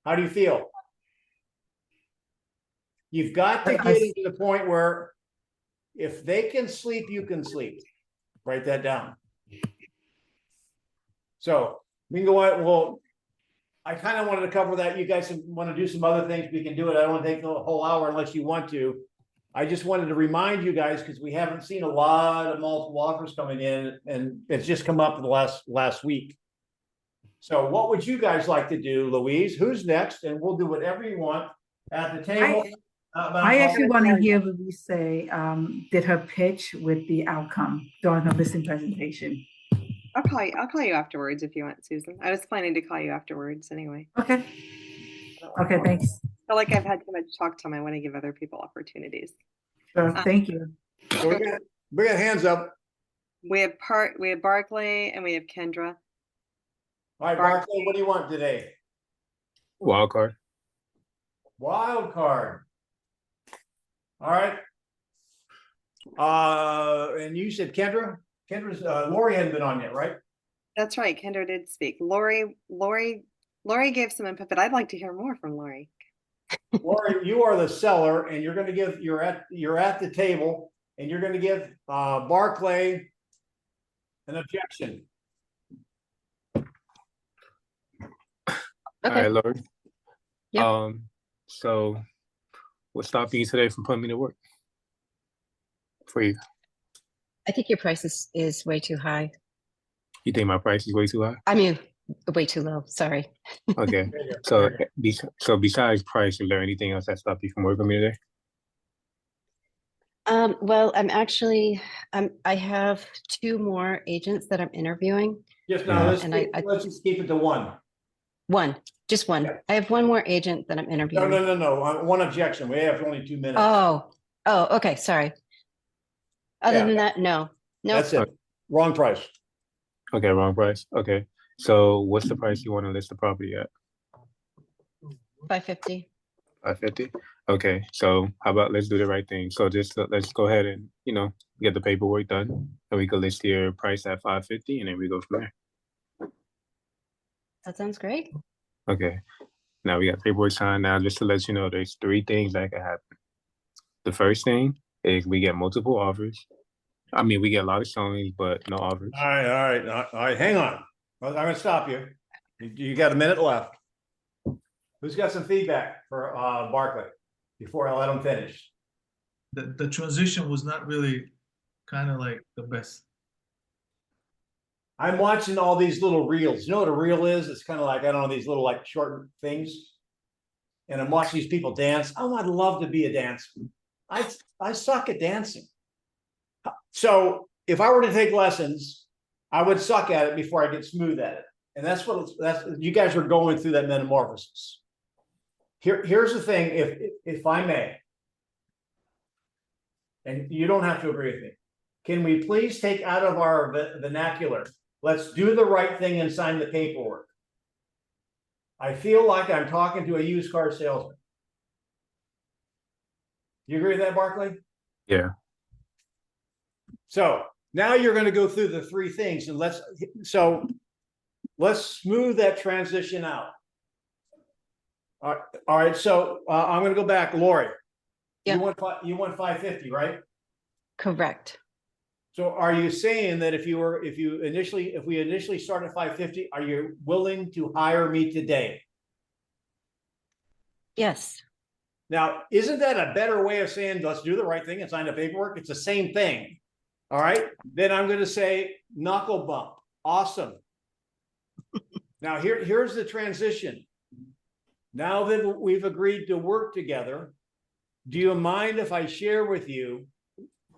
How do you feel? You've got to get it to the point where if they can sleep, you can sleep. Write that down. So we can go on. Well, I kind of wanted to cover that. You guys want to do some other things, we can do it. I don't want to take the whole hour unless you want to. I just wanted to remind you guys, because we haven't seen a lot of multiple offers coming in, and it's just come up in the last week. So what would you guys like to do, Louise? Who's next? And we'll do whatever you want at the table. I actually want to hear Louise say, did her pitch with the outcome during her listing presentation. I'll call you afterwards if you want, Susan. I was planning to call you afterwards anyway. Okay. Okay, thanks. I feel like I've had too much talk time. I want to give other people opportunities. Sure, thank you. So we got hands up. We have Barclay and we have Kendra. All right, Barclay, what do you want today? Wild card. Wild card. All right. And you said Kendra? Kendra's Lori hadn't been on yet, right? That's right. Kendra did speak. Lori gave some input, but I'd like to hear more from Lori. Lori, you are the seller, and you're going to give. You're at the table, and you're going to give Barclay an objection. All right, Lord. Yep. So what's stopping you today from putting me to work for you? I think your price is way too high. You think my price is way too high? I mean, way too low. Sorry. Okay. So besides price, is there anything else that stopped you from working with me today? Well, I have 2 more agents that I'm interviewing. Just now, let's just keep it to one. Just one. Yeah. I have 1 more agent that I'm interviewing. No. One objection. We have only 2 minutes. Oh, okay. Sorry. Other than that, no. That's it. Wrong price. Okay, wrong price. Okay. So what's the price you want to list the property at? 550. 550? Okay, so how about let's do the right thing. So just let's go ahead and, get the paperwork done and we can list your price at 550 and then we go from there. That sounds great. Okay. Now we got paperwork signed. Now just to let you know, there's 3 things that can happen. The first thing is we get multiple offers. I mean, we get a lot of showings, but no offers. All right, hang on. I'm gonna stop you. You got a minute left. Who's got some feedback for Barclay before I let him finish? The transition was not really kind of like the best. I'm watching all these little reels. You know what a reel is? It's kind of like, I don't know, these little like short things. And I'm watching these people dance. Oh, I'd love to be a dancer. I suck at dancing. So if I were to take lessons, I would suck at it before I get smooth at it. And that's you guys are going through that metamorphosis. Here's the thing, if I may, and you don't have to agree with me, can we please take out of our vernacular, let's do the right thing and sign the paperwork? I feel like I'm talking to a used car salesman. You agree with that, Barclay? Yeah. So now you're going to go through the 3 things and let's smooth that transition out. All right. So I'm going to go back, Lori. Yeah. You want 550, right? Correct. So are you saying that if we initially start at 550, are you willing to hire me today? Yes. Now, isn't that a better way of saying, let's do the right thing and sign the paperwork? It's the same thing. All right. Then I'm going to say knuckle bump. Awesome. Now here's the transition. Now that we've agreed to work together, do you mind if I share with you,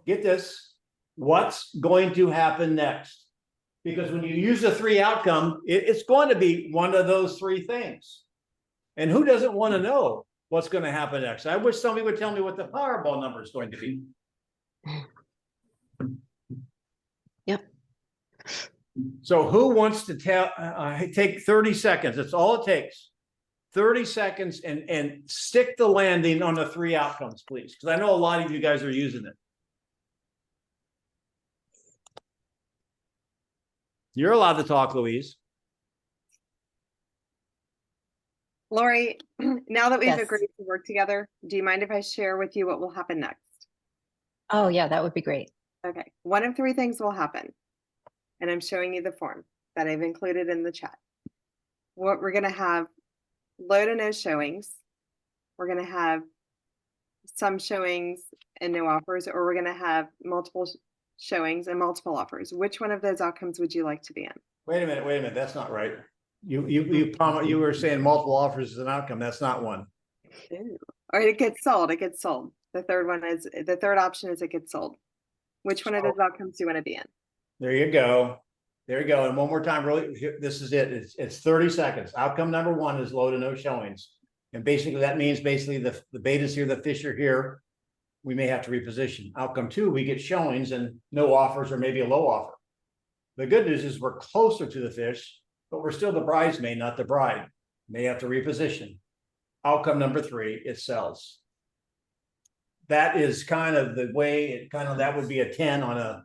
get this, what's going to happen next? Because when you use the 3 outcome, it's going to be one of those 3 things. And who doesn't want to know what's going to happen next? I wish somebody would tell me what the Powerball number is going to be. Yep. So who wants to take 30 seconds? That's all it takes. 30 seconds and stick the landing on the 3 outcomes, please. Because I know a lot of you guys are using it. You're allowed to talk, Louise. Lori, now that we've Yes. agreed to work together, do you mind if I share with you what will happen next? Oh, yeah, that would be great. Okay, one of 3 things will happen. And I'm showing you the form that I've included in the chat. What we're gonna have low to no showings. We're gonna have some showings and no offers, or we're gonna have multiple showings and multiple offers. Which one of those outcomes would you like to be in? Wait a minute. That's not right. You were saying multiple offers is an outcome. That's not one. Ooh. Or it gets sold. It gets sold. The third option is it gets sold. Which one of those outcomes do you want to be in? There you go. There you go. And one more time, really, this is it. It's 30 seconds. Outcome number 1 is low to no showings. And basically that means the beta's here, the fish are here. We may have to reposition. Outcome 2, we get showings and no offers or maybe a low offer. The good news is we're closer to the fish, but we're still the bridesmaid, not the bride. May have to reposition. Outcome number 3, it sells. That is kind of the way that would be a 10 on a,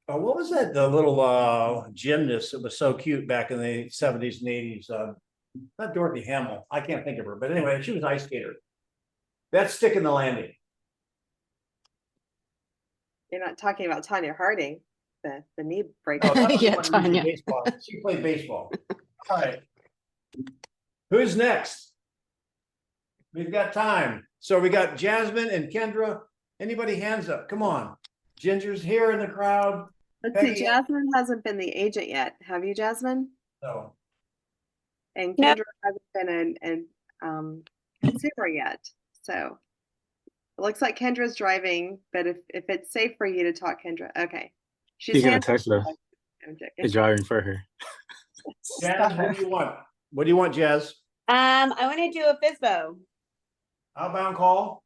what was that? The little gymnast that was so cute back in the 70s and 80s. Not Dorothy Hamill. I can't think of her, but anyway, she was an ice skater. That's sticking the landing. You're not talking about Tanya Harding, the knee breaker. Oh, that was Yeah, the one who Tanya. played baseball. She played baseball. All right. Who's next? We've got time. So we got Jasmine and Kendra. Anybody hands up? Come on. Ginger's here in the crowd. Let's see, Peggy- Jasmine hasn't been the agent yet. Have you, Jasmine? No. And No. Kendra hasn't been an consumer yet. So it looks like Kendra's driving, but if it's safe for you to talk, Kendra, okay. She's gonna hands- Tesla. I'm joking. It's driving for her. Jazz, what do you want? What do you want, Jazz? I want to do a FISBO Outbound call?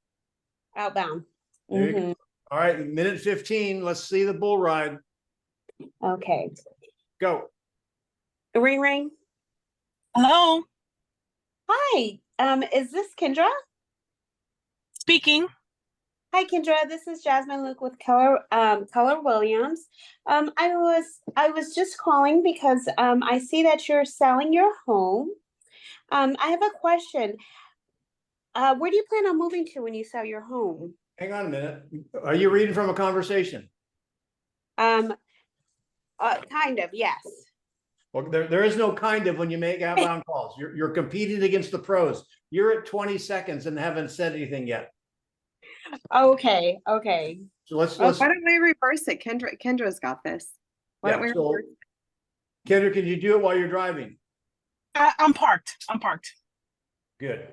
outbound. There you go. Mhm. All right, minute 15. Let's see the bull ride. Okay. Go. Ring ring. Hello, Hi. Is this Kendra? speaking. Hi, Kendra. This is Jasmine Luke with Keller Williams. I was just calling because I see that you're selling your home. I have a question. Where do you plan on moving to when you sell your home? Hang on a minute. Are you reading from a conversation? Kind of, yes. Well, there is no kind of when you make outbound calls. You're competing against the pros. You're at 20 seconds and haven't said anything yet. Okay, okay. So let's Why don't we reverse it? Kendra's got this. Why don't we so reverse it? Kendra, can you do it while you're driving? I'm parked. I'm parked. Good.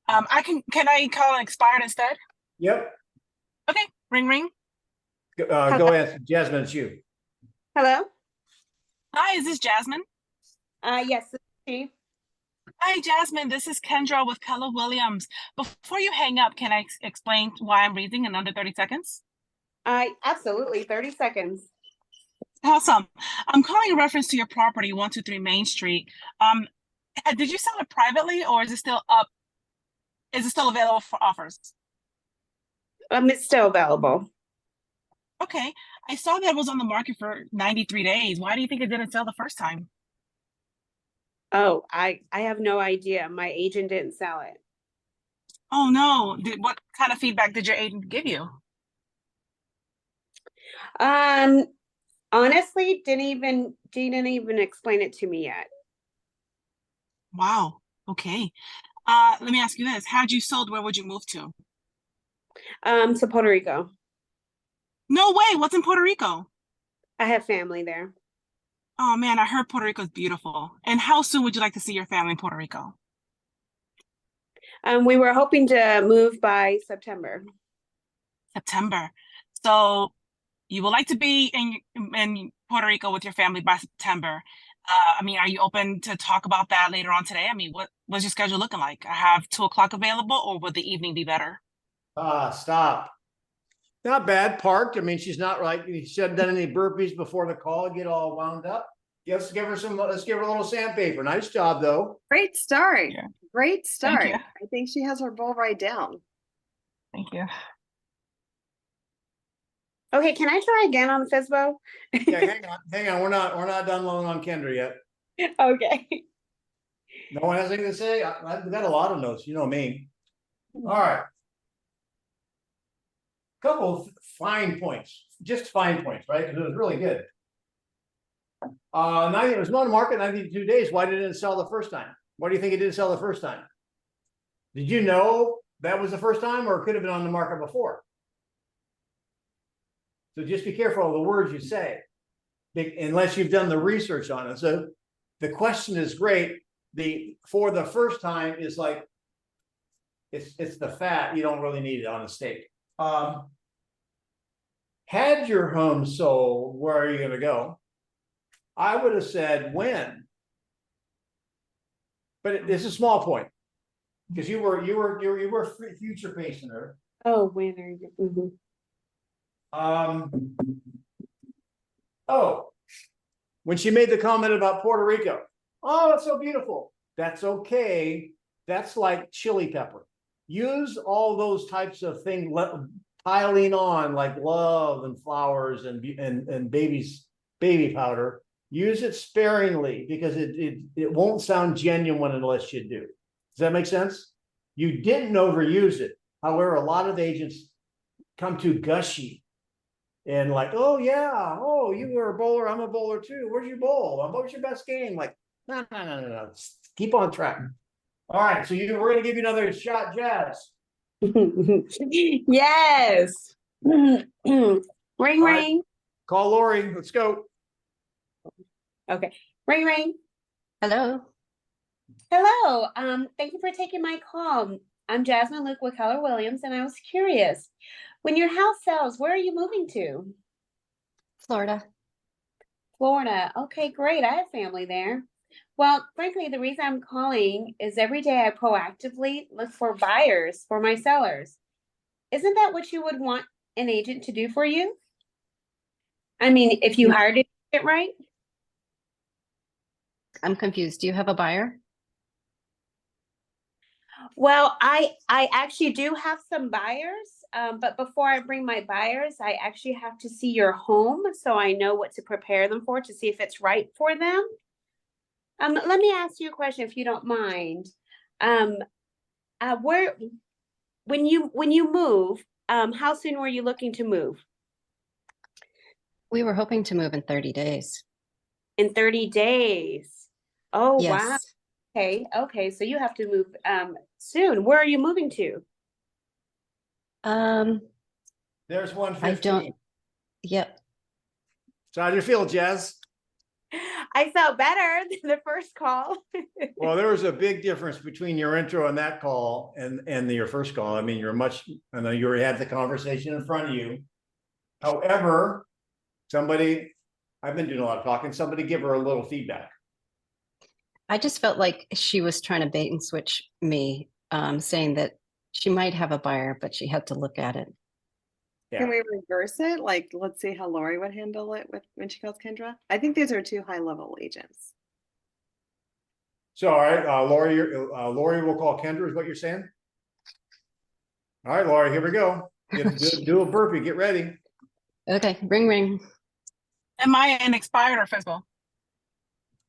Can I call an expired instead? Yep. Okay, ring ring. Go ahead, Jasmine, it's you. Hello? Hi, is this Jasmine? Yes, this is she. Hi, Jasmine. This is Kendra with Keller Williams. Before you hang up, can I explain why I'm raising in under 30 seconds? Absolutely, 30 seconds. Awesome. I'm calling in reference to your property, 123 Main Street. Did you sell it privately or is it still up? Is it still available for offers? It's still available. Okay. I saw that it was on the market for 93 days. Why do you think it didn't sell the first time? Oh, I have no idea. My agent didn't sell it. Oh no. What kind of feedback did your agent give you? Honestly, didn't even explain it to me yet. Wow. Okay. Let me ask you this. Had you sold, where would you move to? To Puerto Rico. No way. What's in Puerto Rico? I have family there. Oh man, I heard Puerto Rico is beautiful. And how soon would you like to see your family in Puerto Rico? We were hoping to move by September. September. So you would like to be in Puerto Rico with your family by September. I mean, are you open to talk about that later on today? I mean, what's your schedule looking like? I have 2 o'clock available, or would the evening be better? Stop. Not bad. Parked. I mean, she's not like she hadn't done any burpees before the call. Get all wound up. Let's give her a little sandpaper. Nice job, though. Great start. Yeah. Great start. you. I think she has her bull right down. Thank you. Okay, can I try again on the FISBO? Yeah, hang on. We're not done long on Kendra yet. Okay. No one has anything to say. I've got a lot of notes. You know me. All right. Couple of fine points, just fine points, right? Because it was really good. It was on the market 92 days. Why didn't it sell the first time? Why do you think it didn't sell the first time? Did you know that was the first time, or it could have been on the market before? So just be careful of the words you say, unless you've done the research on it. So the question is great. For the first time is like, it's the fat. You don't really need it on a steak. Had your home sold, where are you going to go? I would have said when, but it's a small point because you were future facing her. Oh, when are you? Oh, when she made the comment about Puerto Rico. Oh, it's so beautiful. That's okay. That's like chili pepper. Use all those types of things piling on like love and flowers and baby powder. Use it sparingly because it won't sound genuine unless you do. Does that make sense? You didn't overuse it. However, a lot of agents come too gushy and like, oh yeah, oh, you were a bowler, I'm a bowler too. Where'd you bowl? What was your best game? Like, no. Keep on track. All right, so we're gonna give you another shot, Jazz. Yes. Ring right. ring. Call Lori. Let's go. Okay. Ring ring. Hello. Hello. Thank you for taking my call. I'm Jasmine Luke with Keller Williams, and I was curious. When your house sells, where are you moving to? Florida. Florida. Okay, great. I have family there. Well, frankly, the reason I'm calling is every day I proactively look for buyers for my sellers. Isn't that what you would want an agent to do for you? I mean, if you hired it right? I'm confused. Do you have a buyer? Well, I actually do have some buyers, but before I bring my buyers, I actually have to see your home so I know what to prepare them for to see if it's right for them. Let me ask you a question if you don't mind. Where when you move, how soon were you looking to move? We were hoping to move in 30 days. In 30 days. Oh, wow. Yes. Okay, so you have to move soon. Where are you moving to? There's one I don't, fifteen. yep. So how do you feel, Jazz? I felt better than the first call. Well, there was a big difference between your intro and that call and your first call. I mean, I know you already had the conversation in front of you. However, I've been doing a lot of talking, somebody give her a little feedback. I just felt like she was trying to bait and switch me, saying that she might have a buyer, but she had to look at it. Yeah. Can we reverse it? Like, let's see how Lori would handle it when she calls Kendra. I think these are two high-level agents. So, all right, Lori will call Kendra, is what you're saying? All right, Lori, here we go. Do a burpee, get ready. Okay, ring, ring. Am I an expired or physical?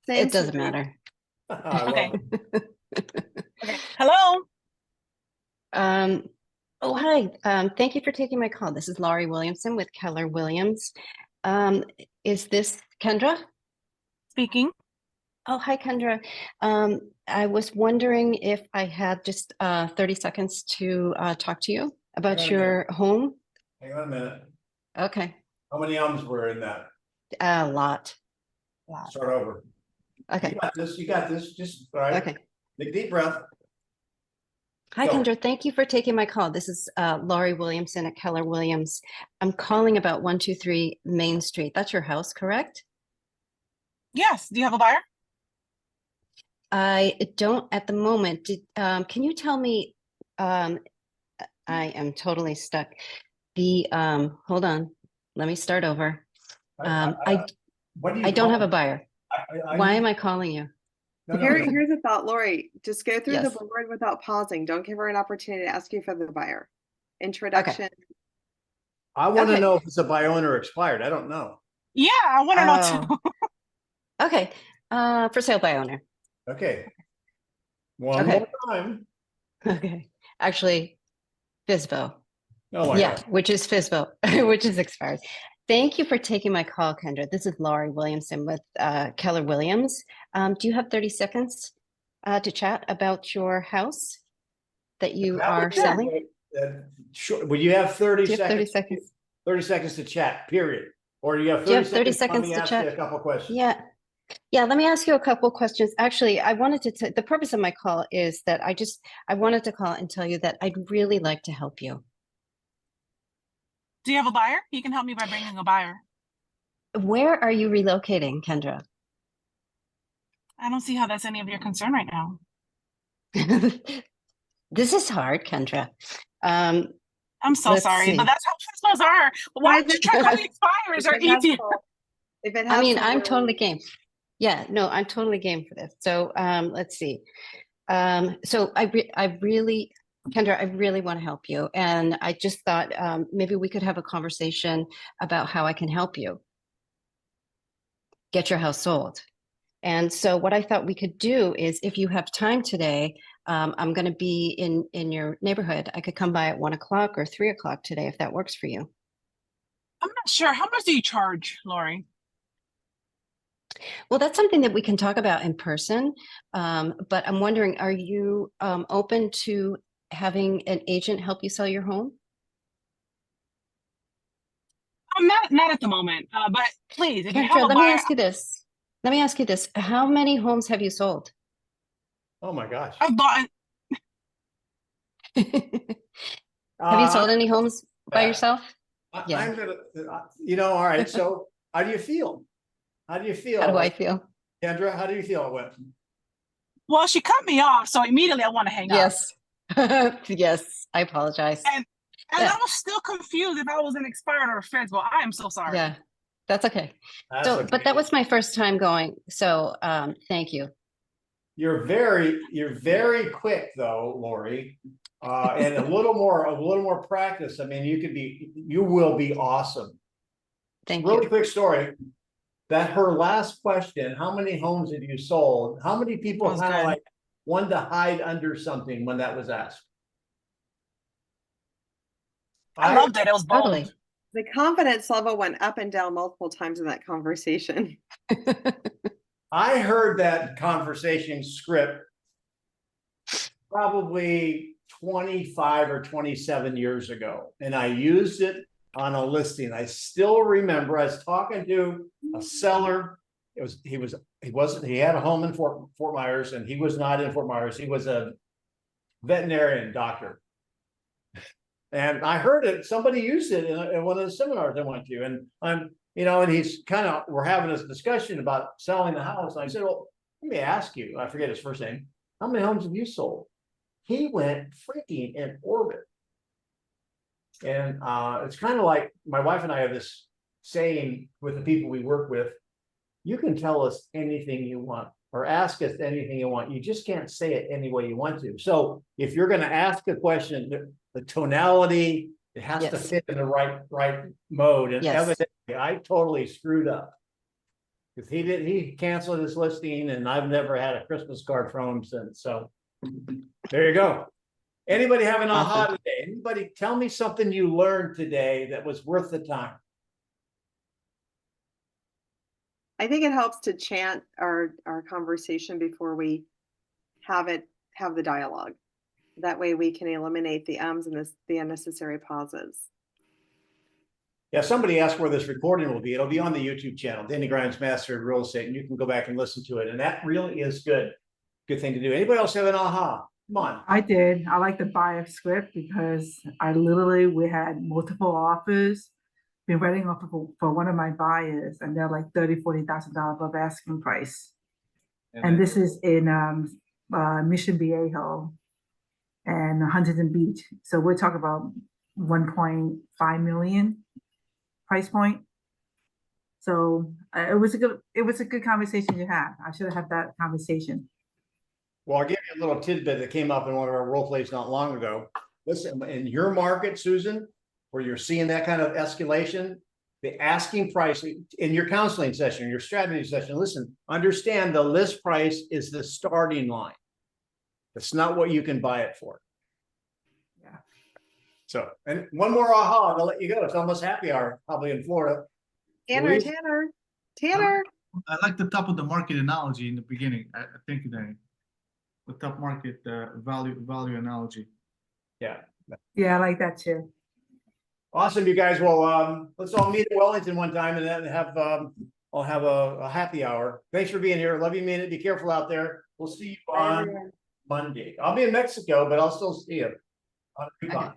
Same It doesn't story. matter. I love Okay. it. Okay. Hello. Oh, hi. Thank you for taking my call. This is Laurie Williamson with Keller Williams. Is this Kendra? Speaking. Oh, hi, Kendra. I was wondering if I had just 30 seconds to talk to you about Hang on a your home. Hang on a minute. Okay, How many ums were in that? a lot. Start over. Okay, You got this, just, all right. okay. Take a deep breath. Hi, Go. Kendra. Thank you for taking my call. This is Laurie Williamson at Keller Williams. I'm calling about 123 Main Street. That's your house, correct? Yes. Do you have a buyer? I don't at the moment. Can you tell me, I am totally stuck. Hold on, let me start over. I What do you don't call have a it? buyer. Why am I calling you? No, Here's a thought, Lori. Just go through the Yes. board without pausing. Don't give her an opportunity to ask you for the buyer. Introduction. I want to Okay. know if it's a buy owner or expired. I don't know. Yeah, I want to know too. Okay, for sale by owner. Okay. One Okay. more time. Okay, actually, FSBO. Oh my Yeah, God. which is FSBO, which is expired. Thank you for taking my call, Kendra. This is Laurie Williamson with Keller Williams. Do you have 30 seconds to chat about your house that you That are would- selling? Sure. Would you have 30 Do you have 30 seconds? seconds? 30 seconds to chat, period. Or do you have Do you 30 have 30 seconds? Let seconds me to ask chat? you a couple questions. Yeah, let me ask you a couple questions. Actually, I wanted to, the purpose of my call is that I wanted to call and tell you that I'd really like to help you. Do you have a buyer? You can help me by bringing a buyer. Where are you relocating, Kendra? I don't see how that's any of your concern right now. This is hard, Kendra. I'm so Let's sorry, see. but that's how FSBOs are. Why don't you try calling expires or If it has easier? full- if it I has mean, full I'm room- totally game. Yeah, no, I'm totally game for this. So let's see. So I really, Kendra, I really want to help you. And I just thought maybe we could have a conversation about how I can help you get your house sold. And so what I thought we could do is if you have time today, I'm going to be in your neighborhood. I could come by at 1 o'clock or 3 o'clock today, if that works for you. I'm not sure. How much do you charge, Lori? Well, that's something that we can talk about in person. But I'm wondering, are you open to having an agent help you sell your home? I'm not at the moment, but please, if you have Kendra, a let me buyer, ask you this. Let me ask you this. How many homes have you sold? Oh my gosh. I've bought. Have you sold any homes by yourself? Yeah. I'm gonna, all right. So how do you feel? How do you feel? How do I feel? Kendra, how do you feel it went? Well, she cut me off, so immediately I want to hang up. Yes. Yes, I apologize. And Yeah. I was still confused if I was an expired or a FSBO. I am so sorry. Yeah, That's okay. That's So, okay. but that was my first time going. So, thank you. You're very quick though, Lori. And a little more practice. I mean, you will be awesome. Thank Really you. quick story. That her last question, how many homes have you sold? How many people That was kind of good. like wanted to hide under something when that was asked? I loved it. It was bold. Totally. The confidence level went up and down multiple times in that conversation. I heard that conversation script probably 25 or 27 years ago, and I used it on a listing. I still remember I was talking to a seller. He had a home in Fort Myers, and he was not in Fort Myers. He was a veterinarian doctor. And I heard it, somebody used it in one of the seminars I went to, and we're having this discussion about selling the house. And I said, well, let me ask you, I forget his first name, how many homes have you sold? He went freaking in orbit. And it's kind of like my wife and I have this saying with the people we work with, you can tell us anything you want or ask us anything you want. You just can't say it any way you want to. So if you're going to ask a question, the tonality, it has to Yes. fit in the right mode. And Yes. evidently, I totally screwed up. Because he canceled his listing, and I've never had a Christmas card from him since. So there you go. Anybody have an aha Awesome. today? Anybody tell me something you learned today that was worth the time? I think it helps to chant our conversation before we have the dialogue. That way we can eliminate the ums and the unnecessary pauses. Yeah, somebody asked where this recording will be. It'll be on the YouTube channel, Denny Grimes Master of Real Estate, and you can go back and listen to it. And that really is good. Good thing to do. Anybody else have an aha? Come on. I did. I like the buyer script because we had multiple offers. Been writing off for one of my buyers, and they're like $30,000-$40,000 above asking price. And this is in Mission Viejo and Huntington Beach. So we're talking about 1.5 million price point. So it was a good conversation to have. I should have had that conversation. Well, I'll give you a little tidbit that came up in one of our role plays not long ago. Listen, in your market, Susan, where you're seeing that kind of escalation, the asking price in your counseling session, your strategy session, listen, understand the list price is the starting line. It's not what you can buy it for. Yeah. So, and one more aha, and I'll let you go. It's almost happy hour, probably in Florida. Louise? Tanner. I like the top of the market analogy in the beginning. Thank you, Danny. The top market value analogy. Yeah. Yeah, I like that too. Awesome, you guys. Well, let's all meet at Wellington one time and then I'll have a happy hour. Thanks for being here. Love you, mean it. Be careful out there. We'll see you on Monday. I'll be in Mexico, but I'll still see you on a coupon.